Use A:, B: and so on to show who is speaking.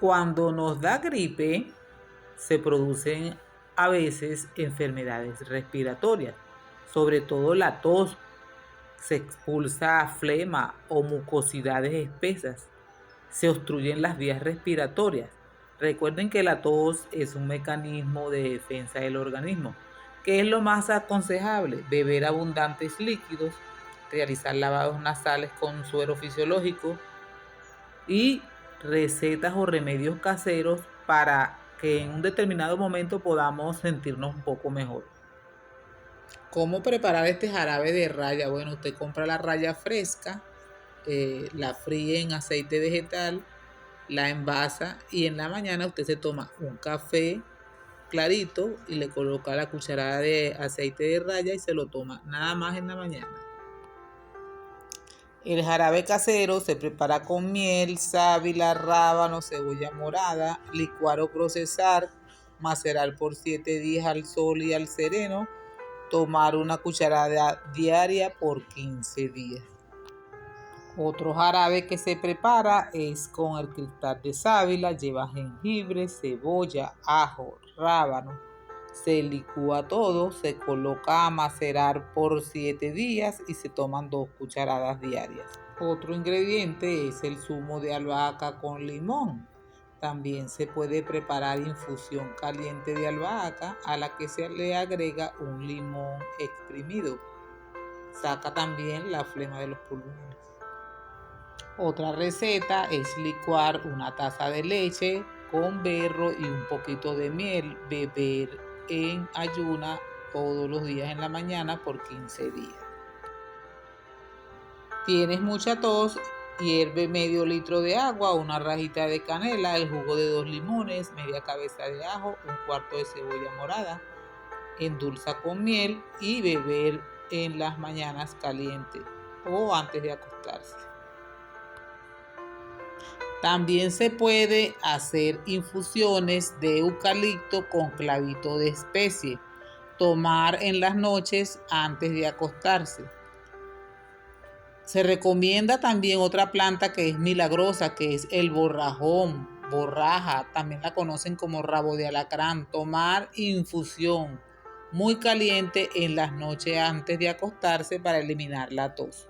A: Cuando nos da gripe, se producen a veces enfermedades respiratorias, sobre todo la tos. Se expulsa flema o mucosidades espesas. Se obstruyen las vías respiratorias. Recuerden que la tos es un mecanismo de defensa del organismo. ¿Qué es lo más aconsejable? Beber abundantes líquidos, realizar lavados nasales con suero fisiológico y recetas o remedios caseros para que en un determinado momento podamos sentirnos un poco mejor. ¿Cómo preparar este jarabe de raya? Bueno, usted compra la raya fresca, la fríe en aceite vegetal, la envasa y en la mañana usted se toma un café clarito y le coloca la cucharada de aceite de raya y se lo toma nada más en la mañana. El jarabe casero se prepara con miel, sábila, rábano, cebolla morada, licuar o procesar, macerar por 7 días al sol y al sereno, tomar una cucharada diaria por 15 días. Otro jarabe que se prepara es con el cristal de sábila, lleva jengibre, cebolla, ajo, rábano. Se licúa todo, se coloca a macerar por 7 días y se toman 2 cucharadas diarias. Otro ingrediente es el zumo de albahaca con limón. También se puede preparar infusión caliente de albahaca a la que se le agrega un limón exprimido. Saca también la flema de los pulmones. Otra receta es licuar una taza de leche con berro y un poquito de miel. Beber en ayuna todos los días en la mañana por 15 días. Tienes mucha tos, hierve medio litro de agua, una rajita de canela, el jugo de 2 limones, media cabeza de ajo, un cuarto de cebolla morada. Endulza con miel y beber en las mañanas caliente o antes de acostarse. También se puede hacer infusiones de eucalipto con clavito de especie. Tomar en las noches antes de acostarse. Se recomienda también otra planta que es milagrosa, que es el borrajón, borraja, también la conocen como rabo de alacrán. Tomar infusión muy caliente en las noches antes de acostarse para eliminar la tos.